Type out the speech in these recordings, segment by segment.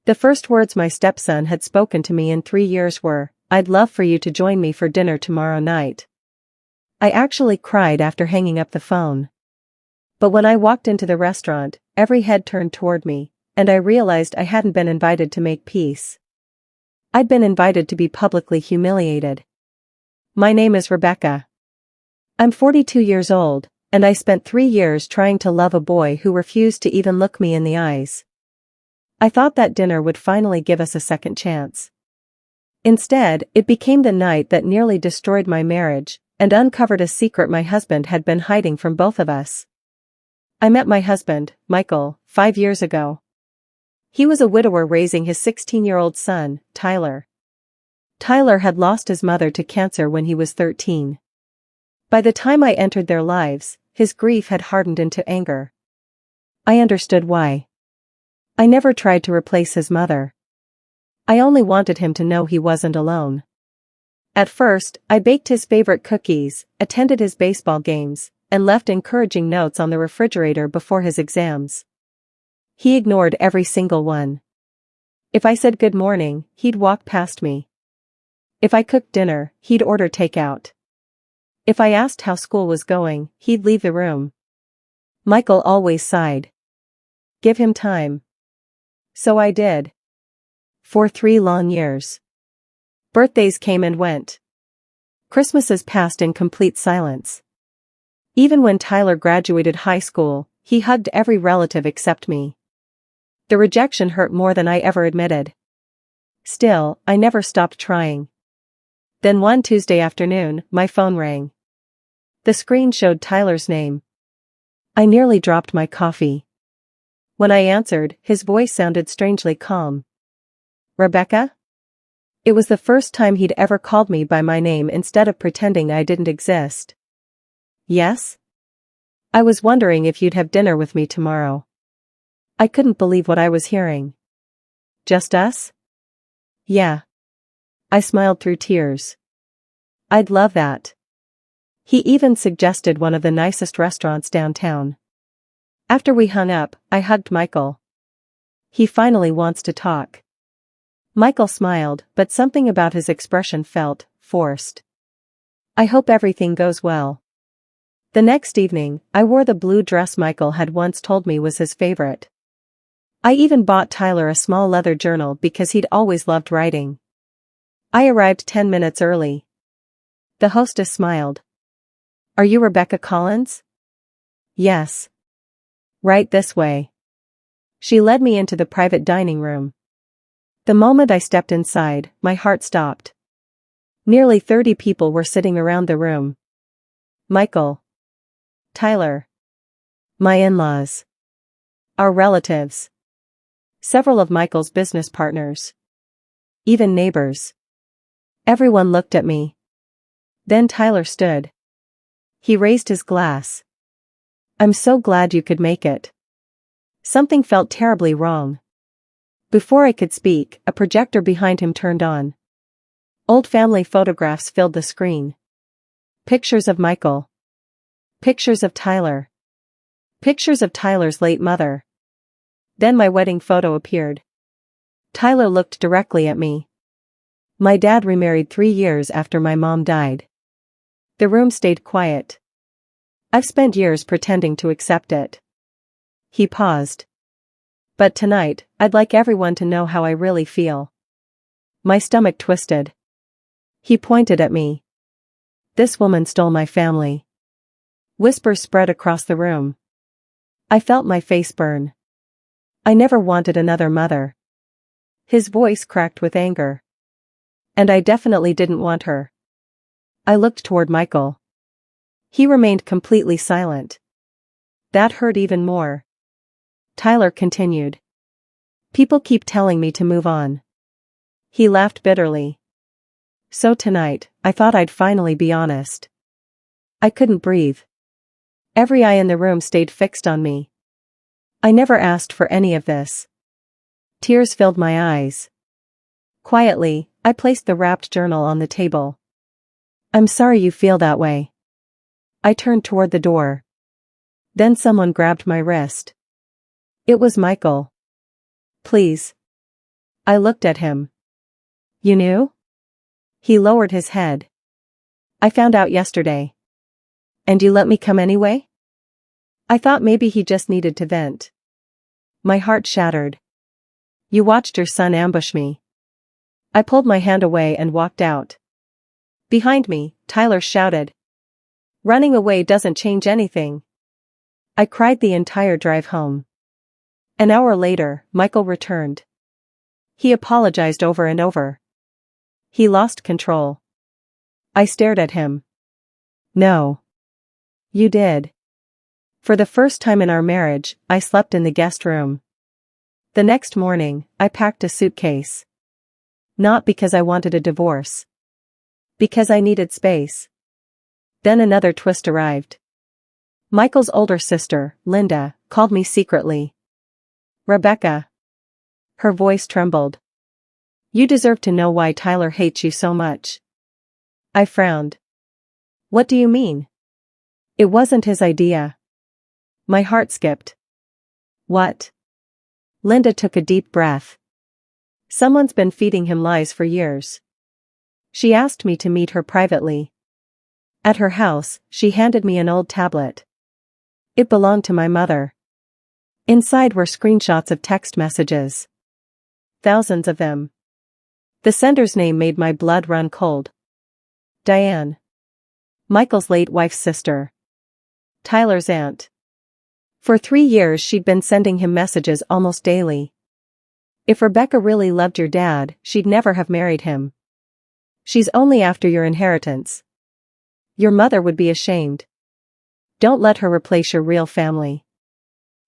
The first words my stepson had spoken to me in 3 years were, "I'd love for you to join me for dinner tomorrow night." I actually cried after hanging up the phone. But when I walked into the restaurant, every head turned toward me, and I realized I hadn't been invited to make peace. I'd been invited to be publicly humiliated. My name is Rebecca. I'm 42 years old, and I spent 3 years trying to love a boy who refused to even look me in the eyes. I thought that dinner would finally give us a second chance. Instead, it became the night that nearly destroyed my marriage, and uncovered a secret my husband had been hiding from both of us. I met my husband, Michael, 5 years ago. He was a widower raising his 16-year-old son, Tyler. Tyler had lost his mother to cancer when he was 13. By the time I entered their lives, his grief had hardened into anger. I understood why. I never tried to replace his mother. I only wanted him to know he wasn't alone. At first, I baked his favorite cookies, attended his baseball games, and left encouraging notes on the refrigerator before his exams. He ignored every single one. If I said good morning, he'd walk past me. If I cooked dinner, he'd order takeout. If I asked how school was going, he'd leave the room. Michael always sighed. Give him time. So I did. For 3 long years. Birthdays came and went. Christmases passed in complete silence. Even when Tyler graduated high school, he hugged every relative except me. The rejection hurt more than I ever admitted. Still, I never stopped trying. Then one Tuesday afternoon, my phone rang. The screen showed Tyler's name. I nearly dropped my coffee. When I answered, his voice sounded strangely calm. Rebecca? It was the first time he'd ever called me by my name instead of pretending I didn't exist. Yes? I was wondering if you'd have dinner with me tomorrow. I couldn't believe what I was hearing. Just us? Yeah. I smiled through tears. I'd love that. He even suggested one of the nicest restaurants downtown. After we hung up, I hugged Michael. He finally wants to talk. Michael smiled, but something about his expression felt forced. I hope everything goes well. The next evening, I wore the blue dress Michael had once told me was his favorite. I even bought Tyler a small leather journal because he'd always loved writing. I arrived 10 minutes early. The hostess smiled. Are you Rebecca Collins? Yes. Right this way. She led me into the private dining room. The moment I stepped inside, my heart stopped. Nearly 30 people were sitting around the room. Michael. Tyler. My in-laws. Our relatives. Several of Michael's business partners. Even neighbors. Everyone looked at me. Then Tyler stood. He raised his glass. I'm so glad you could make it. Something felt terribly wrong. Before I could speak, a projector behind him turned on. Old family photographs filled the screen. Pictures of Michael. Pictures of Tyler. Pictures of Tyler's late mother. Then my wedding photo appeared. Tyler looked directly at me. My dad remarried 3 years after my mom died. The room stayed quiet. I've spent years pretending to accept it. He paused. But tonight, I'd like everyone to know how I really feel. My stomach twisted. He pointed at me. This woman stole my family. Whispers spread across the room. I felt my face burn. I never wanted another mother. His voice cracked with anger. And I definitely didn't want her. I looked toward Michael. He remained completely silent. That hurt even more. Tyler continued. People keep telling me to move on. He laughed bitterly. So tonight, I thought I'd finally be honest. I couldn't breathe. Every eye in the room stayed fixed on me. I never asked for any of this. Tears filled my eyes. Quietly, I placed the wrapped journal on the table. I'm sorry you feel that way. I turned toward the door. Then someone grabbed my wrist. It was Michael. Please. I looked at him. You knew? He lowered his head. I found out yesterday. And you let me come anyway? I thought maybe he just needed to vent. My heart shattered. You watched your son ambush me. I pulled my hand away and walked out. Behind me, Tyler shouted. Running away doesn't change anything. I cried the entire drive home. An hour later, Michael returned. He apologized over and over. He lost control. I stared at him. No. You did. For the first time in our marriage, I slept in the guest room. The next morning, I packed a suitcase. Not because I wanted a divorce. Because I needed space. Then another twist arrived. Michael's older sister, Linda, called me secretly. Rebecca. Her voice trembled. You deserve to know why Tyler hates you so much. I frowned. What do you mean? It wasn't his idea. My heart skipped. What? Linda took a deep breath. Someone's been feeding him lies for years. She asked me to meet her privately. At her house, she handed me an old tablet. It belonged to my mother. Inside were screenshots of text messages. Thousands of them. The sender's name made my blood run cold. Diane. Michael's late wife's sister. Tyler's aunt. For 3 years she'd been sending him messages almost daily. If Rebecca really loved your dad, she'd never have married him. She's only after your inheritance. Your mother would be ashamed. Don't let her replace your real family.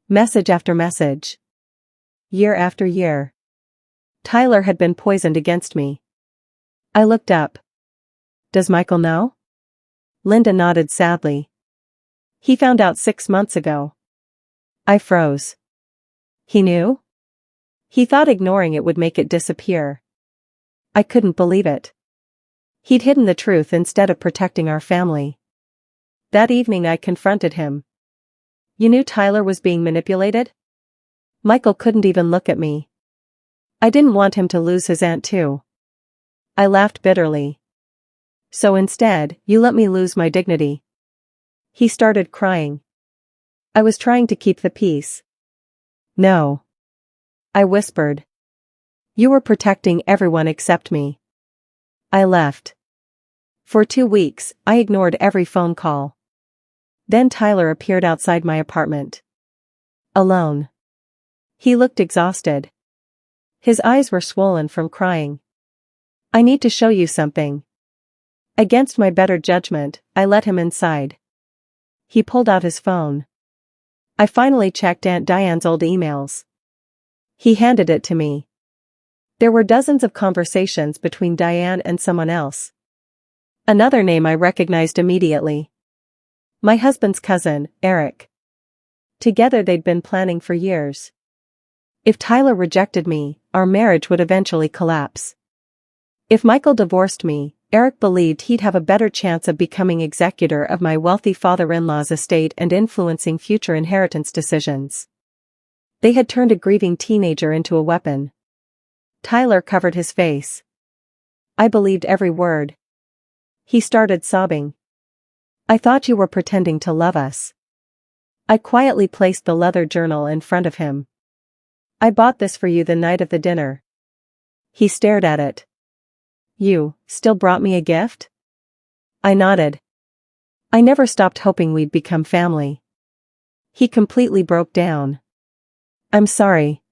Message after message. Year after year. Tyler had been poisoned against me. I looked up. Does Michael know? Linda nodded sadly. He found out 6 months ago. I froze. He knew? He thought ignoring it would make it disappear. I couldn't believe it. He'd hidden the truth instead of protecting our family. That evening I confronted him. You knew Tyler was being manipulated? Michael couldn't even look at me. I didn't want him to lose his aunt too. I laughed bitterly. So instead, you let me lose my dignity. He started crying. I was trying to keep the peace. No. I whispered. You were protecting everyone except me. I left. For 2 weeks, I ignored every phone call. Then Tyler appeared outside my apartment. Alone. He looked exhausted. His eyes were swollen from crying. I need to show you something. Against my better judgment, I let him inside. He pulled out his phone. I finally checked Aunt Diane's old emails. He handed it to me. There were dozens of conversations between Diane and someone else. Another name I recognized immediately. My husband's cousin, Eric. Together they'd been planning for years. If Tyler rejected me, our marriage would eventually collapse. If Michael divorced me, Eric believed he'd have a better chance of becoming executor of my wealthy father-in-law's estate and influencing future inheritance decisions. They had turned a grieving teenager into a weapon. Tyler covered his face. I believed every word. He started sobbing. I thought you were pretending to love us. I quietly placed the leather journal in front of him. I bought this for you the night of the dinner. He stared at it. You still brought me a gift? I nodded. I never stopped hoping we'd become family. He completely broke down. I'm sorry.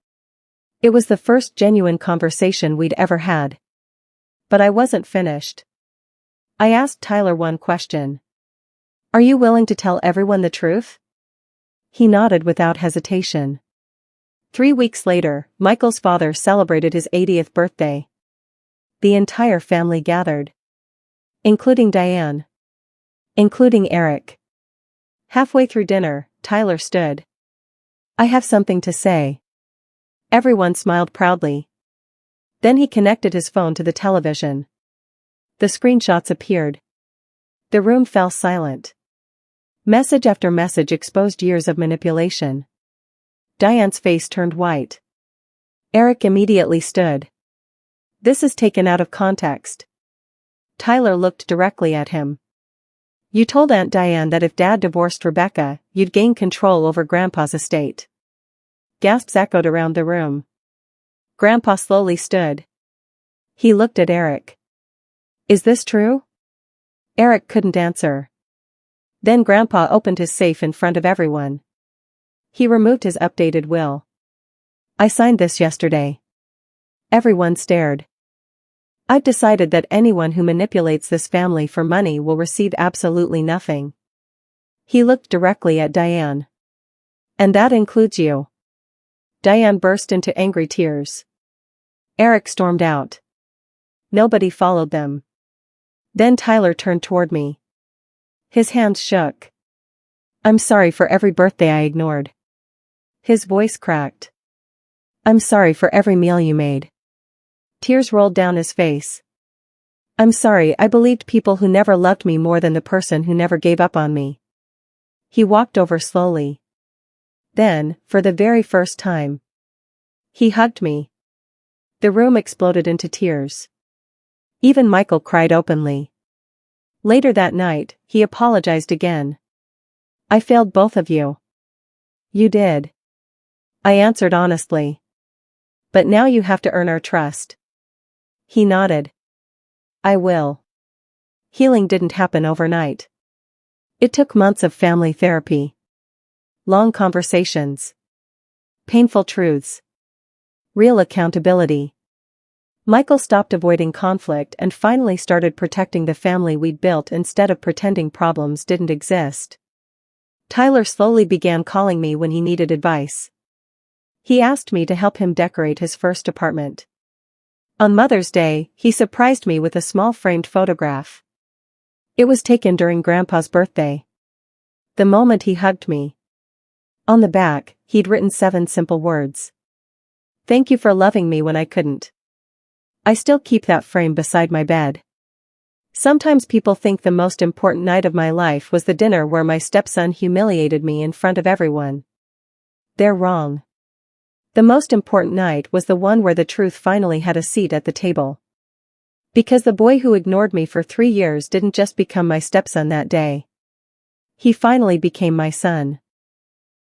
It was the first genuine conversation we'd ever had. But I wasn't finished. I asked Tyler one question. Are you willing to tell everyone the truth? He nodded without hesitation. 3 weeks later, Michael's father celebrated his 80th birthday. The entire family gathered. Including Diane. Including Eric. Halfway through dinner, Tyler stood. I have something to say. Everyone smiled proudly. Then he connected his phone to the television. The screenshots appeared. The room fell silent. Message after message exposed years of manipulation. Diane's face turned white. Eric immediately stood. This is taken out of context. Tyler looked directly at him. You told Aunt Diane that if Dad divorced Rebecca, you'd gain control over Grandpa's estate. Gasps echoed around the room. Grandpa slowly stood. He looked at Eric. Is this true? Eric couldn't answer. Then Grandpa opened his safe in front of everyone. He removed his updated will. I signed this yesterday. Everyone stared. I've decided that anyone who manipulates this family for money will receive absolutely nothing. He looked directly at Diane. And that includes you. Diane burst into angry tears. Eric stormed out. Nobody followed them. Then Tyler turned toward me. His hands shook. I'm sorry for every birthday I ignored. His voice cracked. I'm sorry for every meal you made. Tears rolled down his face. I'm sorry I believed people who never loved me more than the person who never gave up on me. He walked over slowly. Then, for the very first time, he hugged me. The room exploded into tears. Even Michael cried openly. Later that night, he apologized again. I failed both of you. You did. I answered honestly. But now you have to earn our trust. He nodded. I will. Healing didn't happen overnight. It took months of family therapy. Long conversations. Painful truths. Real accountability. Michael stopped avoiding conflict and finally started protecting the family we'd built instead of pretending problems didn't exist. Tyler slowly began calling me when he needed advice. He asked me to help him decorate his first apartment. On Mother's Day, he surprised me with a small framed photograph. It was taken during Grandpa's birthday. The moment he hugged me. On the back, he'd written 7 simple words. Thank you for loving me when I couldn't. I still keep that frame beside my bed. Sometimes people think the most important night of my life was the dinner where my stepson humiliated me in front of everyone. They're wrong. The most important night was the one where the truth finally had a seat at the table. Because the boy who ignored me for 3 years didn't just become my stepson that day. He finally became my son.